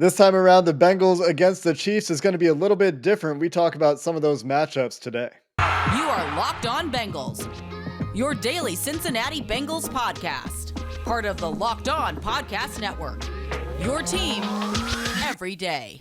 This time around, the Bengals against the Chiefs is going to be a little bit different. We talk about some of those matchups today. You are Locked On Bengals, your daily Cincinnati Bengals podcast, part of the Locked On Podcast Network, your team every day.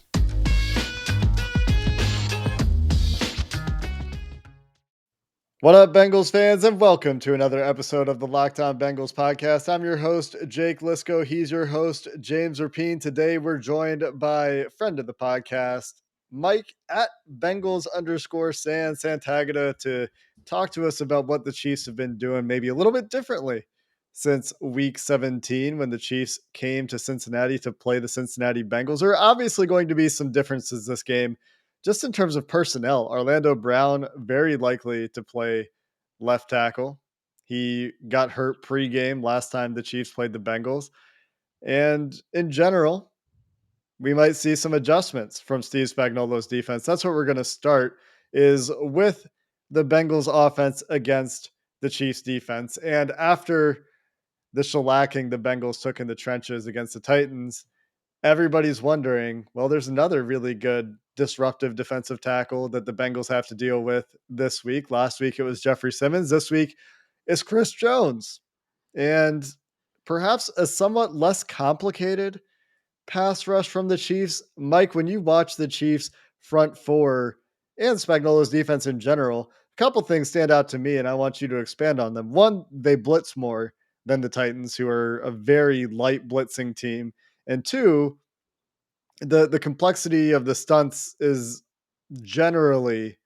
What up, Bengals fans, and welcome to another episode of the Locked On Bengals podcast. I'm your host, Jake Lisco. He's your host, James Rapine. Today, we're joined by friend of the podcast, Mike at Bengals_San Santagata, to talk to us about what the Chiefs have been doing maybe a little bit differently since week 17 when the Chiefs came to Cincinnati to play the Cincinnati Bengals. There are obviously going to be some differences this game just in terms of personnel. Orlando Brown, very likely to play left tackle. He got hurt pregame last time the Chiefs played the Bengals. And in general, we might see some adjustments from Steve Spagnuolo's defense. That's what we're going to start is with the Bengals offense against the Chiefs defense. And after the shellacking the Bengals took in the trenches against the Titans, everybody's wondering, well, there's another really good disruptive defensive tackle that the Bengals have to deal with this week. Last week, it was Jeffrey Simmons. This week is Chris Jones. And perhaps a somewhat less complicated pass rush from the Chiefs. Mike, when you watch the Chiefs front four and Spagnuolo's defense in general, a couple things stand out to me, and I want you to expand on them. One, they blitz more than the Titans, who are a very light blitzing team. And two, the complexity of the stunts is generally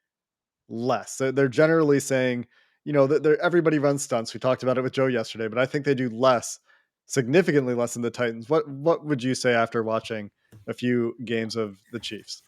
less. They're generally saying, that everybody runs stunts. We talked about it with Joe yesterday, but I think they do less, significantly less than the Titans. What would you say after watching a few games of the Chiefs?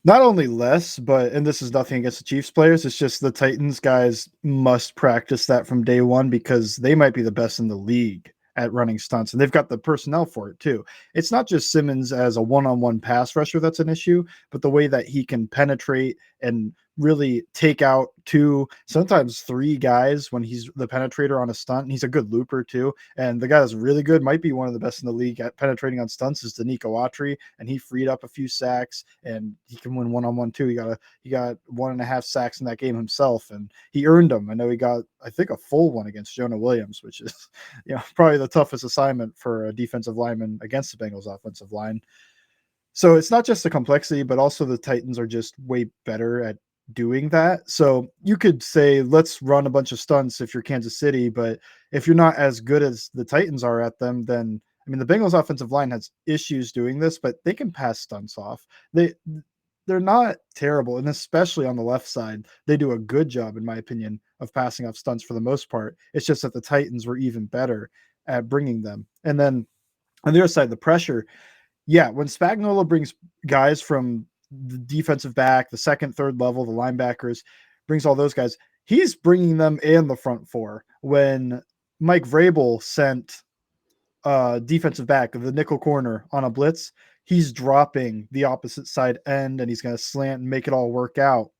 Not only less, but, and this is nothing against the Chiefs players, it's just the Titans guys must practice that from day one because they might be the best in the league at running stunts, and they've got the personnel for it too. It's not just Simmons as a one-on-one pass rusher that's an issue, but the way that he can penetrate and really take out two, sometimes three guys when he's the penetrator on a stunt. And he's a good looper too. And the guy that's really good, might be one of the best in the league at penetrating on stunts, is the Nico Autry, and he freed up a few sacks, and he can win one-on-one too. He got 1.5 sacks in that game himself, and he earned them. I know he got, I think, a full one against Jonah Williams, which is, probably the toughest assignment for a defensive lineman against the Bengals offensive line. So it's not just the complexity, but also the Titans are just way better at doing that. So you could say, let's run a bunch of stunts if you're Kansas City, but if you're not as good as the Titans are at them, then, I mean, the Bengals offensive line has issues doing this, but they can pass stunts off. They're not terrible, and especially on the left side, they do a good job, in my opinion, of passing off stunts for the most part. It's just that the Titans were even better at bringing them. And then on the other side, the pressure, when Spagnuolo brings guys from the defensive back, the second, third level, the linebackers, brings all those guys, he's bringing them and the front four. When Mike Vrabel sent defensive back, the nickel corner, on a blitz, he's dropping the opposite side end and he's going to slant and make it all work out.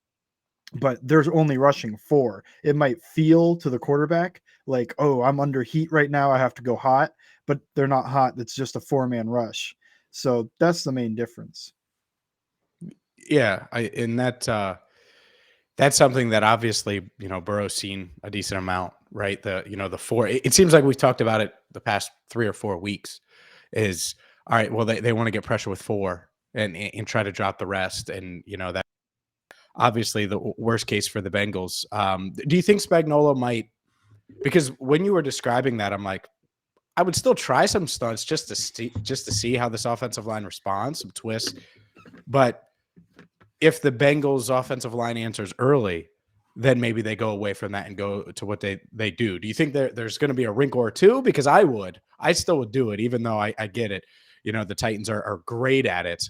But there's only rushing four. It might feel to the quarterback like, oh, I'm under heat right now, I have to go hot, but they're not hot. It's just a 4-man rush. So that's the main difference. Yeah, that's something that obviously, Burrow's seen a decent amount, right? The four, it seems like we've talked about it the past 3 or 4 weeks is, all right, well, they want to get pressure with four and try to drop the rest. And, that obviously the worst case for the Bengals. Do you think Spagnuolo might, because when you were describing that, I'm like, I would still try some stunts just to see how this offensive line responds, some twists. But if the Bengals offensive line answers early, then maybe they go away from that and go to what they do. Do you think there's going to be a wrinkle or two? Because I still would do it, even though I get it. The Titans are great at it.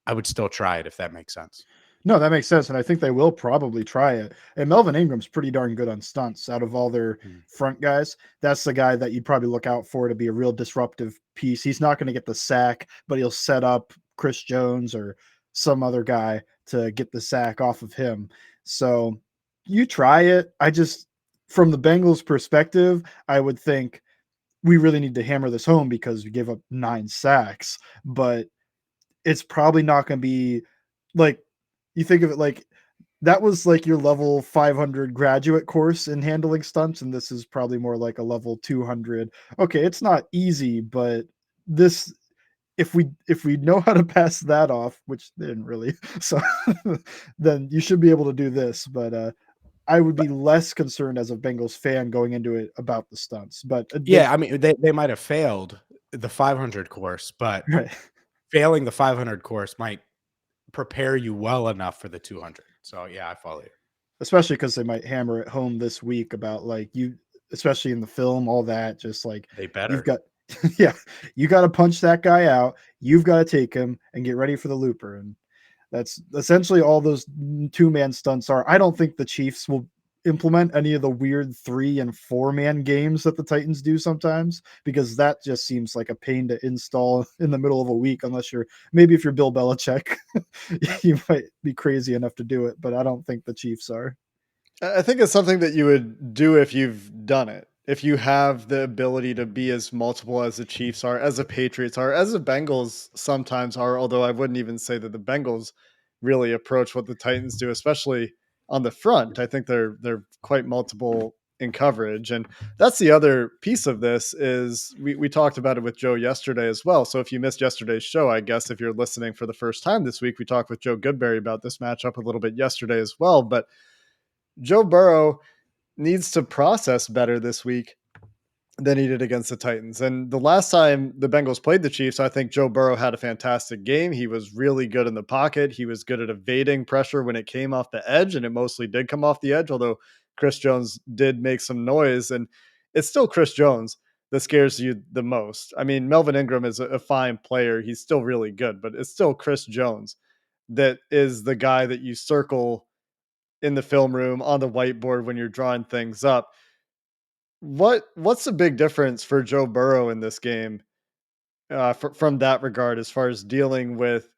I would still try it if that makes sense. No, that makes sense, and I think they will probably try it. And Melvin Ingram's pretty darn good on stunts out of all their front guys. That's the guy that you'd probably look out for to be a real disruptive piece. He's not going to get the sack, but he'll set up Chris Jones or some other guy to get the sack off of him. So you try it. From the Bengals perspective, I would think we really need to hammer this home because we gave up 9 sacks. But it's probably not going to be like, you think of it like that was like your level 500 graduate course in handling stunts, and this is probably more like a level 200. Okay, it's not easy, but this, if we know how to pass that off, which they didn't really, so then you should be able to do this. But I would be less concerned as a Bengals fan going into it about the stunts. But Yeah, I mean, they might have failed the 500 course, but right. failing the 500 course might prepare you well enough for the 200. So yeah, I follow you. Especially because they might hammer it home this week about like you, especially in the film, all that. Just like They you've better. got, yeah, you got to punch that guy out. You've got to take him and get ready for the looper, and that's essentially all those 2-man stunts are. I don't think the Chiefs will implement any of the weird 3 and 4-man games that the Titans do sometimes, because that just seems like a pain to install in the middle of a week, unless you're, maybe if you're Bill Belichick, you might be crazy enough to do it, but I don't think the Chiefs are. I think it's something that you would do if you've done it. If you have the ability to be as multiple as the Chiefs are, as the Patriots are, as the Bengals sometimes are, although I wouldn't even say that the Bengals really approach what the Titans do, especially on the front. I think they're quite multiple in coverage. And that's the other piece of this is we talked about it with Joe yesterday as well. So if you missed yesterday's show, I guess if you're listening for the first time this week, we talked with Joe Goodberry about this matchup a little bit yesterday as well. But Joe Burrow needs to process better this week than he did against the Titans. And the last time the Bengals played the Chiefs, I think Joe Burrow had a fantastic game. He was really good in the pocket. He was good at evading pressure when it came off the edge, and it mostly did come off the edge, although Chris Jones did make some noise. And it's still Chris Jones that scares you the most. I mean, Melvin Ingram is a fine player. He's still really good, but it's still Chris Jones that is the guy that you circle in the film room on the whiteboard when you're drawing things up. What's the big difference for Joe Burrow in this game from that regard, as far as dealing with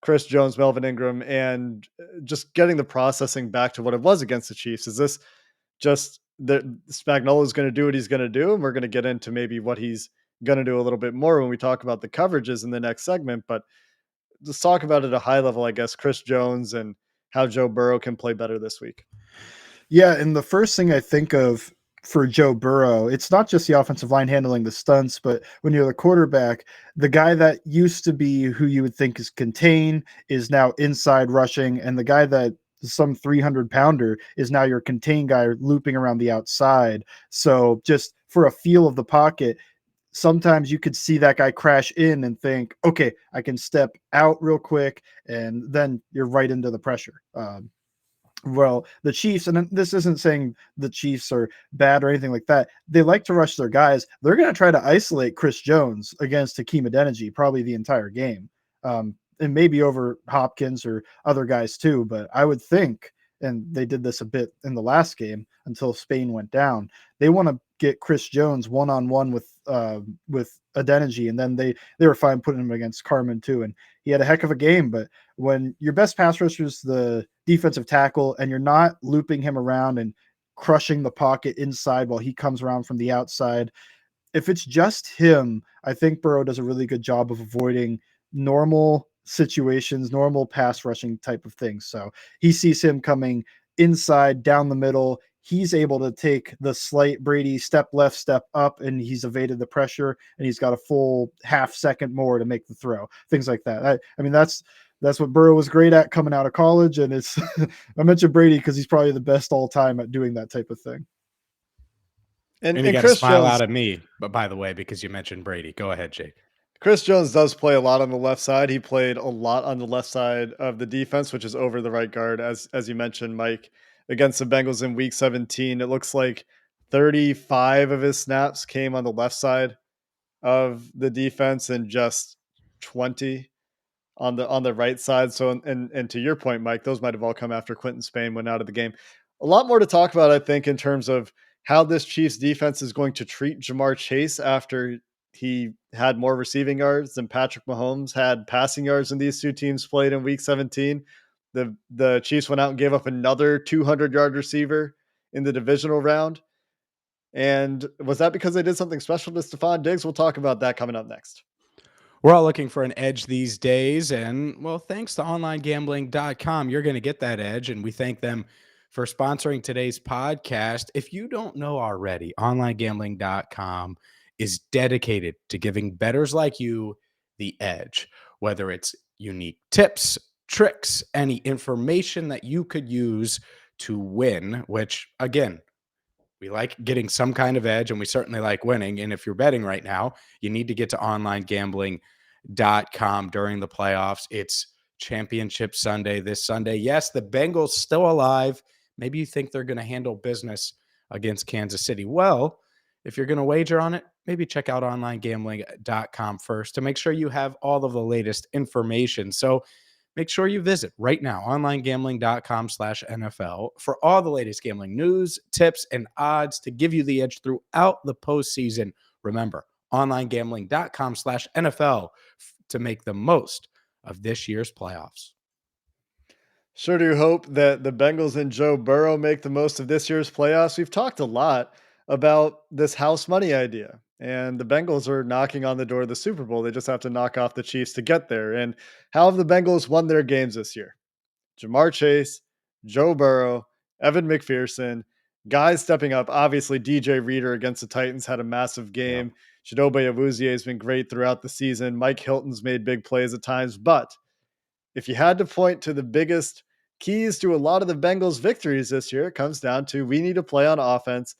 Chris Jones, Melvin Ingram, and just getting the processing back to what it was against the Chiefs? Is this just that Spagnuolo is going to do what he's going to do, and we're going to get into maybe what he's going to do a little bit more when we talk about the coverages in the next segment? But let's talk about it at a high level, I guess, Chris Jones and how Joe Burrow can play better this week. Yeah, and the first thing I think of for Joe Burrow, it's not just the offensive line handling the stunts, but when you're the quarterback, the guy that used to be who you would think is contain is now inside rushing, and the guy that some 300-pounder is now your contain guy looping around the outside. So just for a feel of the pocket, sometimes you could see that guy crash in and think, okay, I can step out real quick, and then you're right into the pressure. Well, the Chiefs, and this isn't saying the Chiefs are bad or anything like that. They like to rush their guys. They're going to try to isolate Chris Jones against Hakeem Adeniji probably the entire game, and maybe over Hopkins or other guys too. But I would think, and they did this a bit in the last game until Spain went down, they want to get Chris Jones one-on-one with Adeniji, and then they were fine putting him against Carmen too, and he had a heck of a game. But when your best pass rusher is the defensive tackle and you're not looping him around and crushing the pocket inside while he comes around from the outside, if it's just him, I think Burrow does a really good job of avoiding normal situations, normal pass rushing type of things. So he sees him coming inside down the middle. He's able to take the slight Brady step left, step up, and he's evaded the pressure, and he's got a full half second more to make the throw. Things like that. I mean, that's what Burrow was great at coming out of college, and it's I mentioned Brady because he's probably the best all time at doing that type of thing. And you got to Chris smile Jones, out at me, but by the way, because you mentioned Brady. Go ahead, Jake. Chris Jones does play a lot on the left side. He played a lot on the left side of the defense, which is over the right guard, as you mentioned, Mike, against the Bengals in Week 17. It looks like 35 of his snaps came on the left side of the defense and just 20 on the right side. So, and to your point, Mike, those might have all come after Quentin Spain went out of the game. A lot more to talk about, I think, in terms of how this Chiefs defense is going to treat Jamar Chase after he had more receiving yards than Patrick Mahomes had passing yards when these two teams played in Week 17. The Chiefs went out and gave up another 200-yard receiver in the divisional round. And was that because they did something special to Stephon Diggs? We'll talk about that coming up next. We're all looking for an edge these days. And well, thanks to onlinegambling.com, you're going to get that edge. And we thank them for sponsoring today's podcast. If you don't know already, onlinegambling.com is dedicated to giving bettors like you the edge, whether it's unique tips, tricks, any information that you could use to win, which again, we like getting some kind of edge and we certainly like winning. And if you're betting right now, you need to get to onlinegambling.com during the playoffs. It's Championship Sunday this Sunday. Yes, the Bengals still alive. Maybe you think they're going to handle business against Kansas City. Well, if you're going to wager on it, maybe check out onlinegambling.com first to make sure you have all of the latest information. So make sure you visit right now, onlinegambling.com/NFL for all the latest gambling news, tips, and odds to give you the edge throughout the postseason. Remember, onlinegambling.com/NFL to make the most of this year's playoffs. Sure do hope that the Bengals and Joe Burrow make the most of this year's playoffs. We've talked a lot about this house money idea, and the Bengals are knocking on the door of the Super Bowl. They just have to knock off the Chiefs to get there. And how have the Bengals won their games this year? Jamar Chase, Joe Burrow, Evan McPherson, guys stepping up. Obviously, DJ Reader against the Titans had a massive Yeah. game. Chidobe Awuzie has been great throughout the season. Mike Hilton's made big plays at times, but if you had to point to the biggest keys to a lot of the Bengals' victories this year, it comes down to we need to play on offense.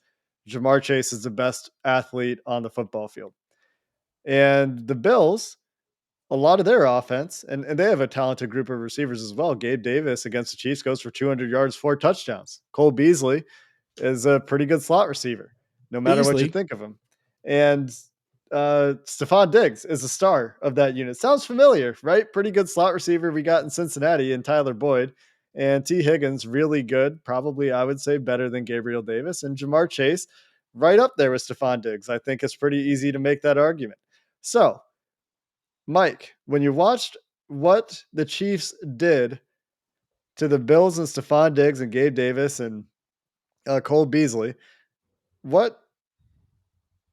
Jamar Chase is the best athlete on the football field. And the Bills, a lot of their offense, and they have a talented group of receivers as well. Gabe Davis against the Chiefs goes for 200 yards, 4 touchdowns. Cole Beasley is a pretty good slot receiver, no matter what you Beasley. think of him. And Stephon Diggs is the star of that unit. Sounds familiar, right? Pretty good slot receiver we got in Cincinnati and Tyler Boyd. And T. Higgins, really good. Probably, I would say, better than Gabriel Davis. And Jamar Chase, right up there with Stephon Diggs. I think it's pretty easy to make that argument. So, Mike, when you watched what the Chiefs did to the Bills and Stephon Diggs and Gabe Davis and Cole Beasley, what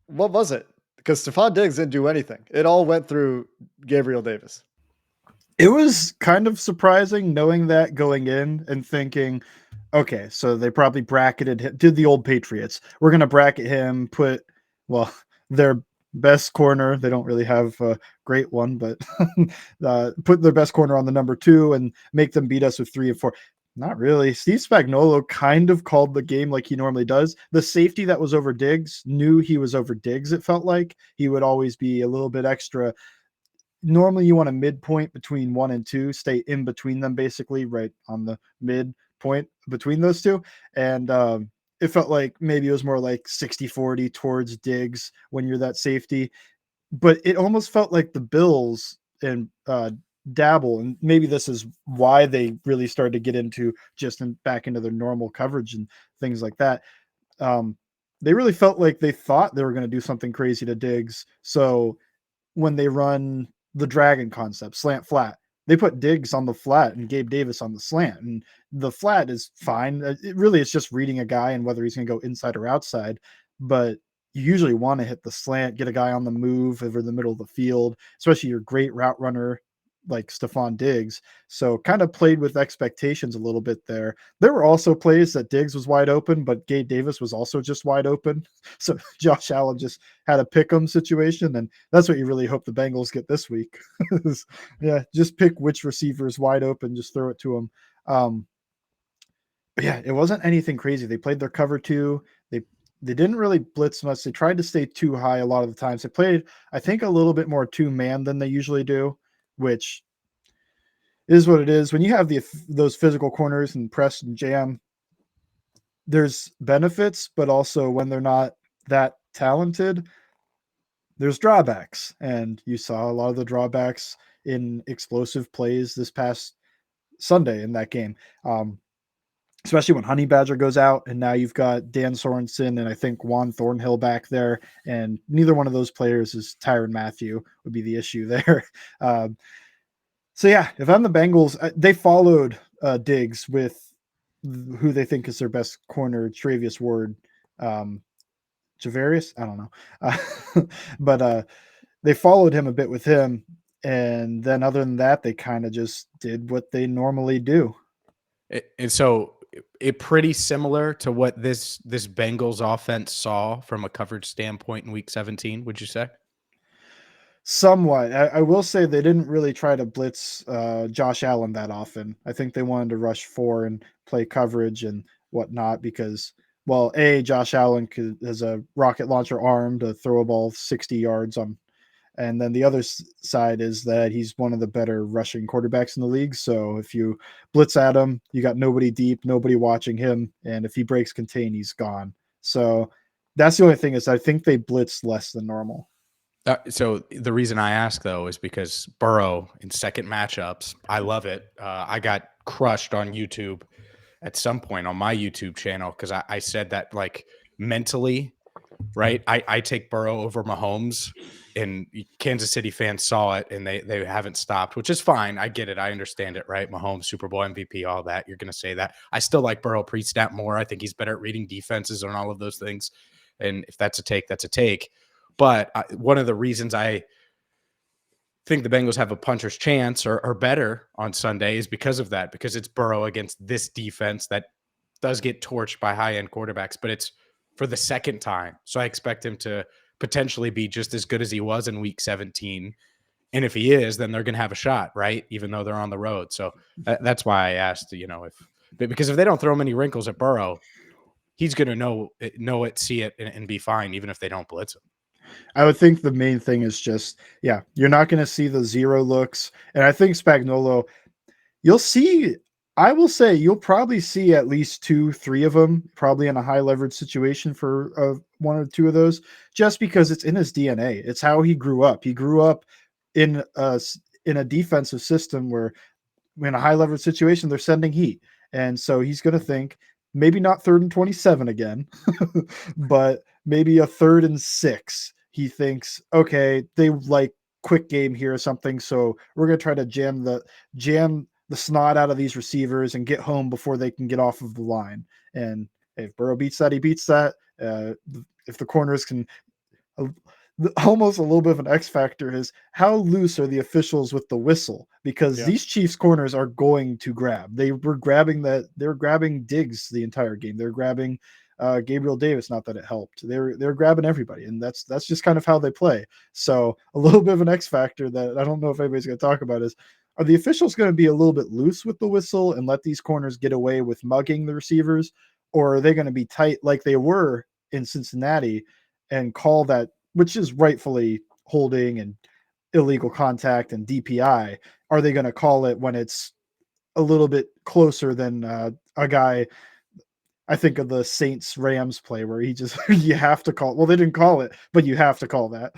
was it? Because Stephon Diggs didn't do anything. It all went through Gabriel Davis. It was kind of surprising knowing that going in and thinking, okay, so they probably bracketed him, did the old Patriots. We're going to bracket him, put, well, their best corner. They don't really have a great one, but put their best corner on the number 2 and make them beat us with 3 and 4. Not really. Steve Spagnuolo kind of called the game like he normally does. The safety that was over Diggs knew he was over Diggs. It felt like he would always be a little bit extra. Normally you want a midpoint between 1 and 2, stay in between them, basically right on the midpoint between those two. And it felt like maybe it was more like 60-40 towards Diggs when you're that safety. But it almost felt like the Bills and dabble, and maybe this is why they really started to get into back into their normal coverage and things like that. They really felt like they thought they were going to do something crazy to Diggs. So when they run the dragon concept, slant flat, they put Diggs on the flat and Gabe Davis on the slant, and the flat is fine. It really is just reading a guy and whether he's going to go inside or outside, but you usually want to hit the slant, get a guy on the move over the middle of the field, especially your great route runner like Stephon Diggs. So kind of played with expectations a little bit there. There were also plays that Diggs was wide open, but Gabe Davis was also just wide open. So Josh Allen just had a pick 'em situation, and that's what you really hope the Bengals get this week. Yeah, just pick which receiver is wide open, just throw it to him. But yeah, it wasn't anything crazy. They played their cover 2. They didn't really blitz much. They tried to stay too high a lot of the times. They played, I think, a little bit more 2-man than they usually do, which is what it is. When you have those physical corners and press and jam, there's benefits, but also when they're not that talented, there's drawbacks. And you saw a lot of the drawbacks in explosive plays this past Sunday in that game. Especially when Honey Badger goes out, and now you've got Dan Sorensen and I think Juan Thornhill back there, and neither one of those players is Tyrann Mathieu would be the issue there. So yeah, if I'm the Bengals, they followed Diggs with who they think is their best corner, Travius Ward, Javarius. I don't know, but they followed him a bit with him. And then other than that, they kind of just did what they normally do. And so it pretty similar to what this Bengals offense saw from a coverage standpoint in week 17, would you say? Somewhat. I will say they didn't really try to blitz Josh Allen that often. I think they wanted to rush 4 and play coverage and whatnot because, well, Josh Allen has a rocket launcher arm to throw a ball 60 yards on. And then the other side is that he's one of the better rushing quarterbacks in the league. So if you blitz at him, you got nobody deep, nobody watching him. And if he breaks contain, he's gone. So that's the only thing is I think they blitz less than normal. So the reason I ask, though, is because Burrow in second matchups, I love it. I got crushed on YouTube at some point on my YouTube channel because I said that, like, mentally, right, I take Burrow over Mahomes, and Kansas City fans saw it, and they haven't stopped, which is fine. I get it. I understand it, right? Mahomes, Super Bowl MVP, all that. You're going to say that. I still like Burrow pre-snap more. I think he's better at reading defenses and all of those things. And if that's a take, that's a take. But one of the reasons I think the Bengals have a puncher's chance or better on Sunday is because of that, because it's Burrow against this defense that does get torched by high-end quarterbacks, but it's for the second time. So I expect him to potentially be just as good as he was in week 17. And if he is, then they're going to have a shot, right? Even though they're on the road. So that's why I asked, because if they don't throw many wrinkles at Burrow, he's going to know it, see it, and be fine, even if they don't blitz him. I would think the main thing is just, you're not going to see the zero looks. And I think Spagnuolo, I will say you'll probably see at least 2-3 of them, probably in a high leverage situation for one or two of those, just because it's in his DNA. It's how he grew up. He grew up in a defensive system where in a high leverage situation, they're sending heat. And so he's going to think maybe not 3rd and 27 again, but maybe a 3rd and 6. He thinks, okay, they like quick game here or something. So we're going to try to jam the snot out of these receivers and get home before they can get off of the line. And if Burrow beats that, he beats that. If the corners can, almost a little bit of an X factor is how loose are the officials with the whistle, because these Chiefs corners are going to grab. They're grabbing Diggs the entire game. They're grabbing Gabriel Davis. Not that it helped. They're grabbing everybody, and that's just kind of how they play. So a little bit of an X factor that I don't know if anybody's going to talk about is, are the officials going to be a little bit loose with the whistle and let these corners get away with mugging the receivers, or are they going to be tight like they were in Cincinnati and call that, which is rightfully holding and illegal contact and DPI? Are they going to call it when it's a little bit closer than a guy? I think of the Saints Rams play where he just, you have to call. Well, they didn't call it, but you have to call that.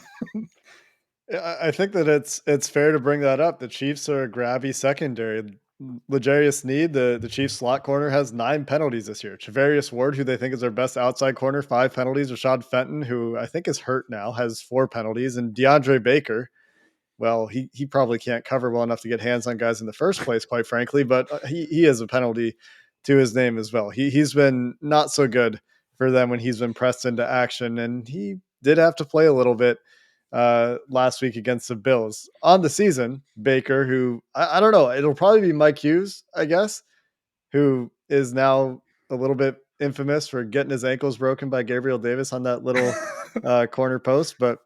I think that it's fair to bring that up. The Chiefs are a grabby secondary. L'Jarius Sneed, the Chiefs slot corner, has 9 penalties this year. Travarius Ward, who they think is their best outside corner, 5 penalties. Rashad Fenton, who I think is hurt now, has 4 penalties. And DeAndre Baker, well, he probably can't cover well enough to get hands on guys in the first place, quite frankly, but he has a penalty to his name as well. He's been not so good for them when he's been pressed into action, and he did have to play a little bit last week against the Bills. On the season, Baker, who I don't know, it'll probably be Mike Hughes, I guess, who is now a little bit infamous for getting his ankles broken by Gabriel Davis on that little corner post. But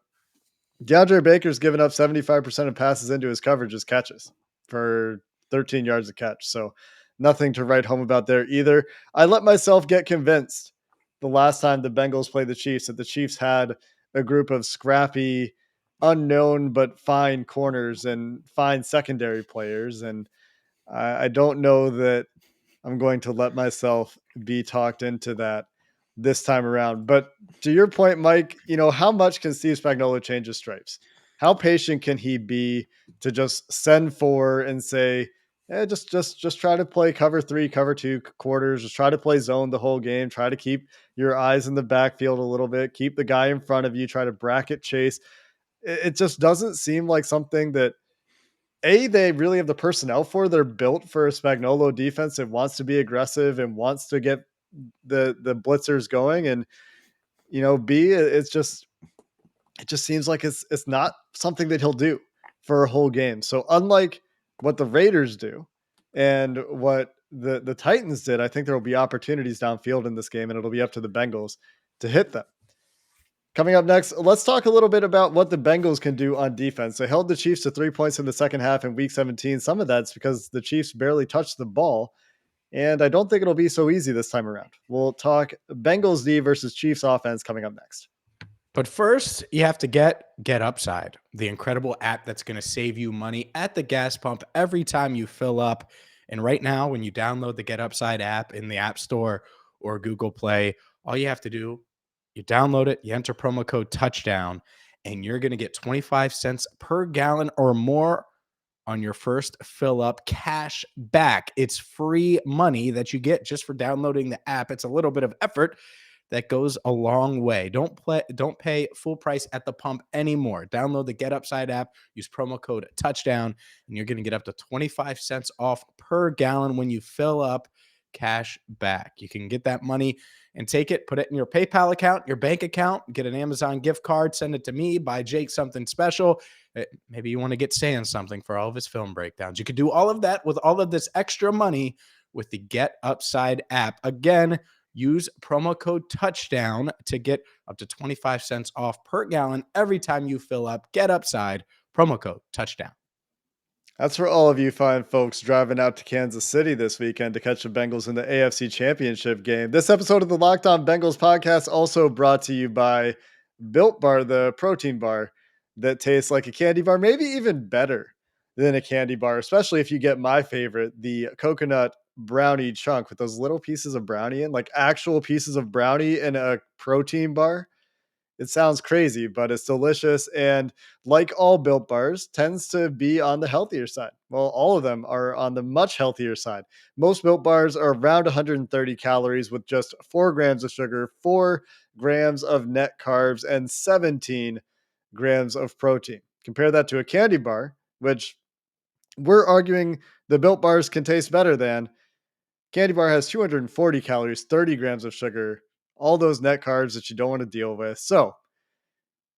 DeAndre Baker's given up 75% of passes into his coverage as catches for 13 yards a catch. So nothing to write home about there either. I let myself get convinced the last time the Bengals played the Chiefs that the Chiefs had a group of scrappy, unknown but fine corners and fine secondary players. And I don't know that I'm going to let myself be talked into that this time around. But to your point, Mike, how much can Steve Spagnuolo change his stripes? How patient can he be to just send 4 and say, just try to play cover 3, cover 2 quarters, just try to play zone the whole game, try to keep your eyes in the backfield a little bit, keep the guy in front of you, try to bracket chase. It just doesn't seem like something that they really have the personnel for. They're built for a Spagnuolo defense that wants to be aggressive and wants to get the blitzers going. And, B, it's just, it just seems like it's not something that he'll do for a whole game. So unlike what the Raiders do and what the Titans did, I think there will be opportunities downfield in this game, and it'll be up to the Bengals to hit them. Coming up next, let's talk a little bit about what the Bengals can do on defense. They held the Chiefs to 3 points in the second half in week 17. Some of that's because the Chiefs barely touched the ball, and I don't think it'll be so easy this time around. We'll talk Bengals D versus Chiefs offense coming up next. But first, you have to GetUpside, the incredible app that's going to save you money at the gas pump every time you fill up. And right now, when you download the GetUpside app in the App Store or Google Play, all you have to do, you download it, you enter promo code touchdown, and you're going to get 25 cents per gallon or more on your first fill up, cash back. It's free money that you get just for downloading the app. It's a little bit of effort that goes a long way. Don't pay full price at the pump anymore. Download the GetUpside app, use promo code touchdown, and you're going to get up to 25 cents off per gallon when you fill up, cash back. You can get that money and take it, put it in your PayPal account, your bank account, get an Amazon gift card, send it to me, buy Jake something special. Maybe you want to get Sam something for all of his film breakdowns. You could do all of that with all of this extra money with the GetUpside app. Again, use promo code touchdown to get up to 25 cents off per gallon every time you fill up. GetUpside, promo code touchdown. That's for all of you fine folks driving out to Kansas City this weekend to catch the Bengals in the AFC Championship game. This episode of the Locked On Bengals podcast also brought to you by Built Bar, the protein bar that tastes like a candy bar, maybe even better than a candy bar, especially if you get my favorite, the coconut brownie chunk with those little pieces of brownie in, like actual pieces of brownie in a protein bar. It sounds crazy, but it's delicious. And like all Built Bars, tends to be on the healthier side. Well, all of them are on the much healthier side. Most Built Bars are around 130 calories with just 4 grams of sugar, 4 grams of net carbs, and 17 grams of protein. Compare that to a candy bar, which we're arguing the Built Bars can taste better than. Candy bar has 240 calories, 30 grams of sugar, all those net carbs that you don't want to deal with. So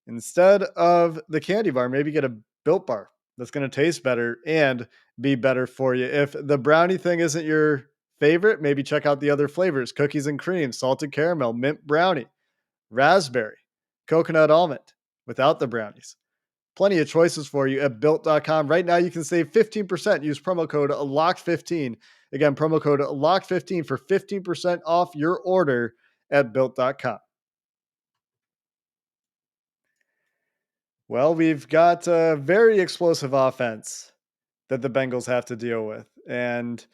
instead of the candy bar, maybe get a Built Bar that's going to taste better and be better for you. If the brownie thing isn't your favorite, maybe check out the other flavors: cookies and cream, salted caramel, mint brownie, raspberry, coconut almond without the brownies. Plenty of choices for you at built.com. Right now, you can save 15%. Use promo code LOCK15. Again, promo code LOCK15 for 15% off your order at built.com. Well, we've got a very explosive offense that the Bengals have to deal with. And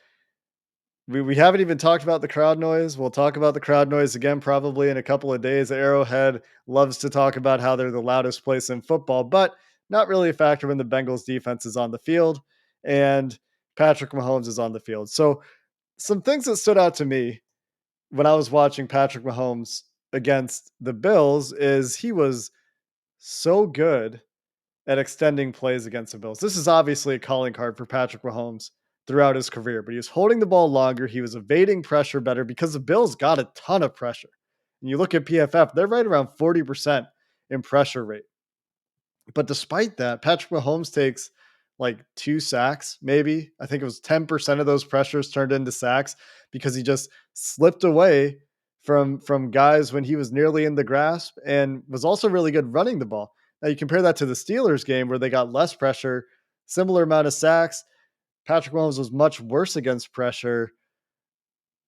we haven't even talked about the crowd noise. We'll talk about the crowd noise again probably in a couple of days. Arrowhead loves to talk about how they're the loudest place in football, but not really a factor when the Bengals defense is on the field and Patrick Mahomes is on the field. So some things that stood out to me when I was watching Patrick Mahomes against the Bills is he was so good at extending plays against the Bills. This is obviously a calling card for Patrick Mahomes throughout his career, but he was holding the ball longer. He was evading pressure better because the Bills got a ton of pressure. And you look at PFF, they're right around 40% in pressure rate. But despite that, Patrick Mahomes takes like 2 sacks, maybe. I think it was 10% of those pressures turned into sacks because he just slipped away from guys when he was nearly in the grasp, and was also really good running the ball. Now you compare that to the Steelers game where they got less pressure, similar amount of sacks. Patrick Mahomes was much worse against pressure.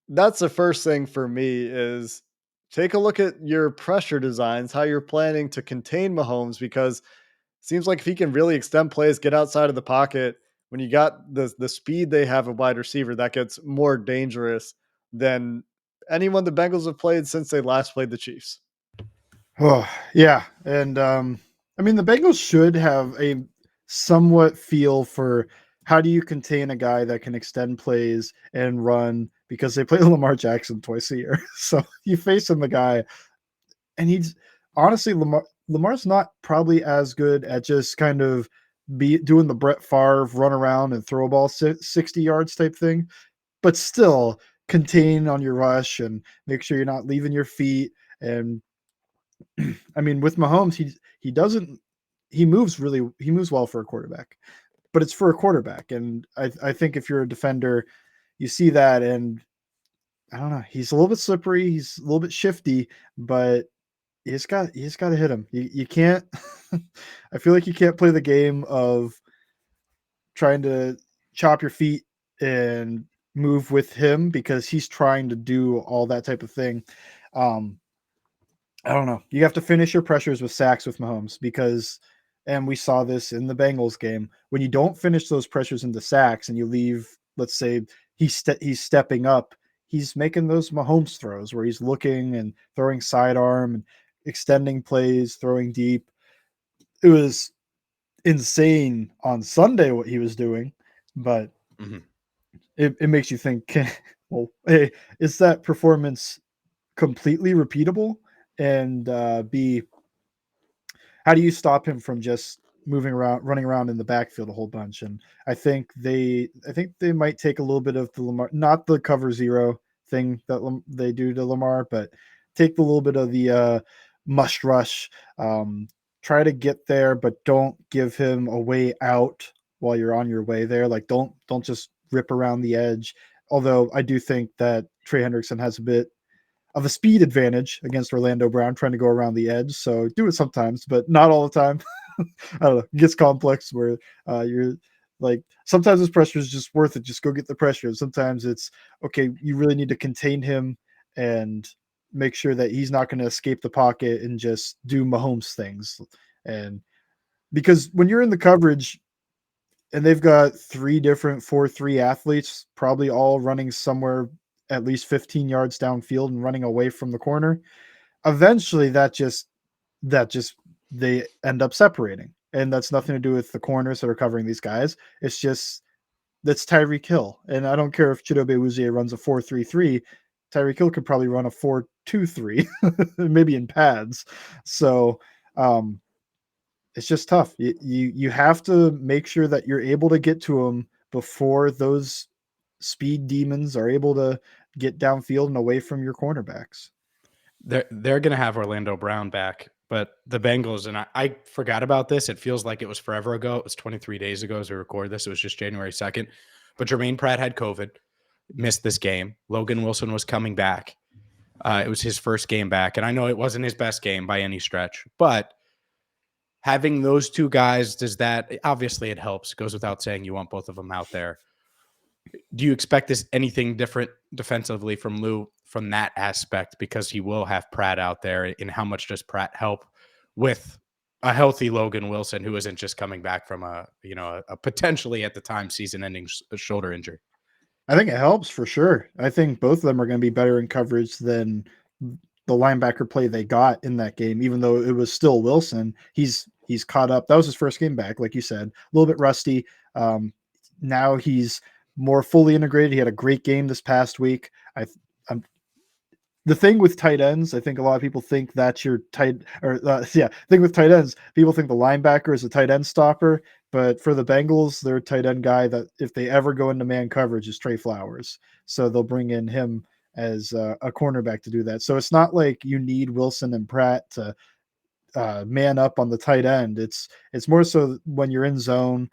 That's the first thing for me is take a look at your pressure designs, how you're planning to contain Mahomes, because seems like if he can really extend plays, get outside of the pocket, when you got the speed they have a wide receiver, that gets more dangerous than anyone the Bengals have played since they last played the Chiefs. Oh, yeah. And I mean, the Bengals should have a somewhat feel for how do you contain a guy that can extend plays and run, because they play Lamar Jackson twice a year. So you face him, the guy, and he's honestly, Lamar's not probably as good at just kind of be doing the Brett Favre run around and throw a ball 60 yards type thing, but still contain on your rush and make sure you're not leaving your feet and I mean, with Mahomes, he moves well for a quarterback, but it's for a quarterback. And I think if you're a defender, you see that, and I don't know, he's a little bit slippery, he's a little bit shifty, but you just got to hit him. You can't. I feel like you can't play the game of trying to chop your feet and move with him because he's trying to do all that type of thing. Um, I don't know. You have to finish your pressures with sacks with Mahomes because, and we saw this in the Bengals game, when you don't finish those pressures into sacks and you leave, let's say he's stepping up, he's making those Mahomes throws where he's looking and throwing sidearm and extending plays, throwing deep. It was insane on Sunday what he was doing, but it makes you think, well, hey, is that performance completely repeatable? And B, how do you stop him from just moving around, running around in the backfield a whole bunch? And I think they might take a little bit of the Lamar, not the cover zero thing that they do to Lamar, but take the little bit of the must rush. Try to get there, but don't give him a way out while you're on your way there. Like don't just rip around the edge. Although I do think that Trey Hendrickson has a bit of a speed advantage against Orlando Brown trying to go around the edge. So do it sometimes, but not all the time. I don't know. It gets complex where you're like, sometimes this pressure is just worth it. Just go get the pressure. Sometimes it's okay. You really need to contain him and make sure that he's not going to escape the pocket and just do Mahomes things. And because when you're in the coverage and they've got 3 different 4-3 athletes, probably all running somewhere at least 15 yards downfield and running away from the corner, eventually that just they end up separating. And that's nothing to do with the corners that are covering these guys. It's just that's Tyreek Hill. And I don't care if Chidobe Awuzie runs a 4-3-3. Tyreek Hill could probably run a 4-2-3, maybe in pads. So it's just tough. You have to make sure that you're able to get to him before those speed demons are able to get downfield and away from your cornerbacks. They're going to have Orlando Brown back, but the Bengals, and I forgot about this. It feels like it was forever ago. It was 23 days ago as we record this. It was just January 2nd. But Jermaine Pratt had COVID, missed this game. Logan Wilson was coming back. It was his first game back. And I know it wasn't his best game by any stretch, but having those two guys, obviously it helps. It goes without saying you want both of them out there. Do you expect anything different defensively from Lou from that aspect? Because he will have Pratt out there. And how much does Pratt help with a healthy Logan Wilson, who isn't just coming back from a potentially at the time season-ending shoulder injury? I think it helps for sure. I think both of them are going to be better in coverage than the linebacker play they got in that game, even though it was still Wilson. He's caught up. That was his first game back, like you said, a little bit rusty. Now he's more fully integrated. He had a great game this past week. The thing with tight ends, I think a lot of people think that's your thing with tight ends, people think the linebacker is a tight end stopper, but for the Bengals, their tight end guy that if they ever go into man coverage is Trey Flowers. So they'll bring in him as a cornerback to do that. So it's not like you need Wilson and Pratt to man up on the tight end. It's more so when you're in zone.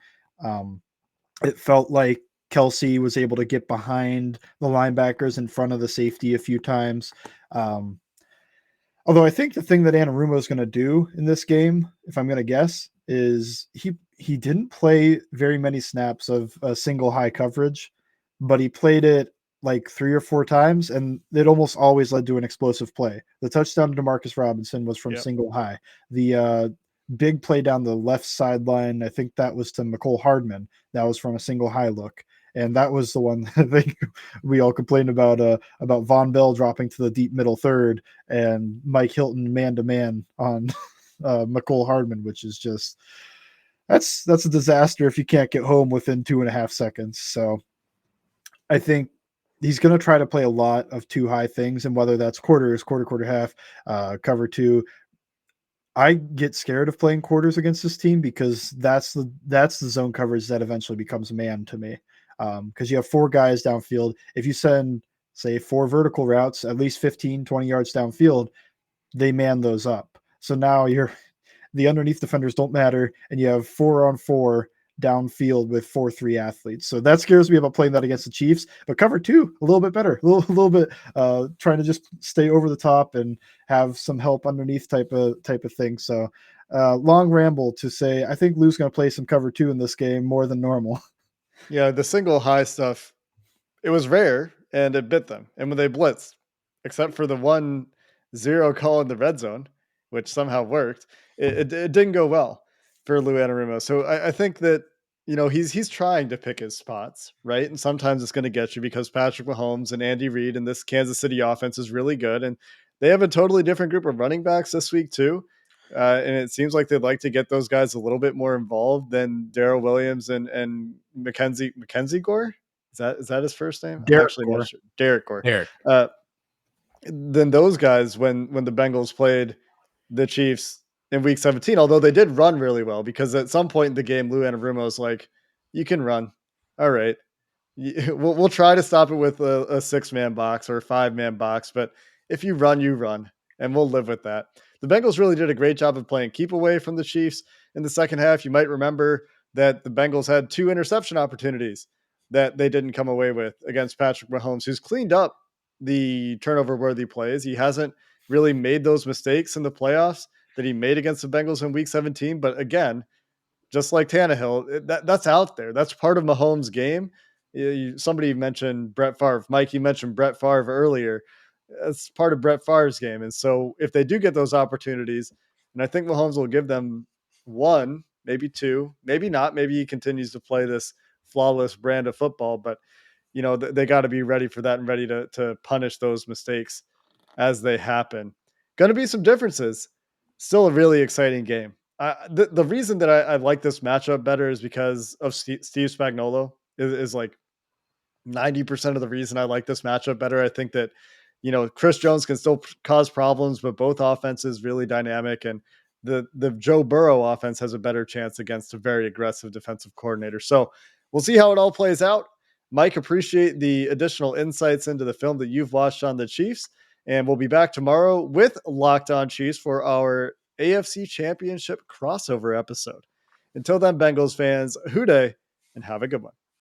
It felt like Kelce was able to get behind the linebackers in front of the safety a few times. Although I think the thing that Anarumo is going to do in this game, if I'm going to guess, is he didn't play very many snaps of a single high coverage, but he played it like 3 or 4 times, and it almost always led to an explosive play. The touchdown to Demarcus Robinson was from single high. The big play down the left sideline, I think that was to McCole Hardman. That was from a single high look. And that was the one I think we all complained about Von Bell dropping to the deep middle third and Mike Hilton man-to-man on McCole Hardman, which is just that's a disaster if you can't get home within 2.5 seconds. So I think he's going to try to play a lot of 2 high things, and whether that's quarters, quarter, half, cover 2. I get scared of playing quarters against this team because that's the zone coverage that eventually becomes man to me. Because you have 4 guys downfield. If you send, say, 4 vertical routes, at least 15, 20 yards downfield, they man those up. So now the underneath defenders don't matter, and you have 4-on-4 downfield with 4-3 athletes. So that scares me about playing that against the Chiefs. But cover two, a little bit better, a little bit trying to just stay over the top and have some help underneath type of thing. So long ramble to say I think Lou's going to play some cover two in this game more than normal. Yeah, the single high stuff, it was rare and it bit them. And when they blitzed, except for the 1-0 call in the red zone, which somehow worked, it didn't go well for Lou Anarumo. So I think that, he's trying to pick his spots, right? And sometimes it's going to get you because Patrick Mahomes and Andy Reid and this Kansas City offense is really good. And they have a totally different group of running backs this week too. And it seems like they'd like to get those guys a little bit more involved than Darrell Williams and Mackenzie Gore. Is that his first name? I'm Derek actually Gore. not sure. Derek Gore. Derek. Then those guys, when the Bengals played the Chiefs in Week 17, although they did run really well, because at some point in the game, Lou Anarumo was like, "You can run, all right. We'll try to stop it with a 6-man box or a 5-man box, but if you run, you run, and we'll live with that." The Bengals really did a great job of playing keep away from the Chiefs in the second half. You might remember that the Bengals had 2 interception opportunities that they didn't come away with against Patrick Mahomes, who's cleaned up the turnover worthy plays. He hasn't really made those mistakes in the playoffs that he made against the Bengals in Week 17. But again, just like Tannehill, that's out there. That's part of Mahomes' game. Somebody mentioned Brett Favre. Mike, you mentioned Brett Favre earlier. That's part of Brett Favre's game. And so if they do get those opportunities, and I think Mahomes will give them 1, maybe 2, maybe not. Maybe he continues to play this flawless brand of football, but they got to be ready for that and ready to punish those mistakes as they happen. Going to be some differences. Still a really exciting game. The reason that I like this matchup better is because of Steve Spagnuolo is like 90% of the reason I like this matchup better. I think that, Chris Jones can still cause problems, but both offenses really dynamic. And the Joe Burrow offense has a better chance against a very aggressive defensive coordinator. So we'll see how it all plays out. Mike, appreciate the additional insights into the film that you've watched on the Chiefs. And we'll be back tomorrow with Locked On Chiefs for our AFC Championship crossover episode. Until then, Bengals fans, hoo day and have a good one.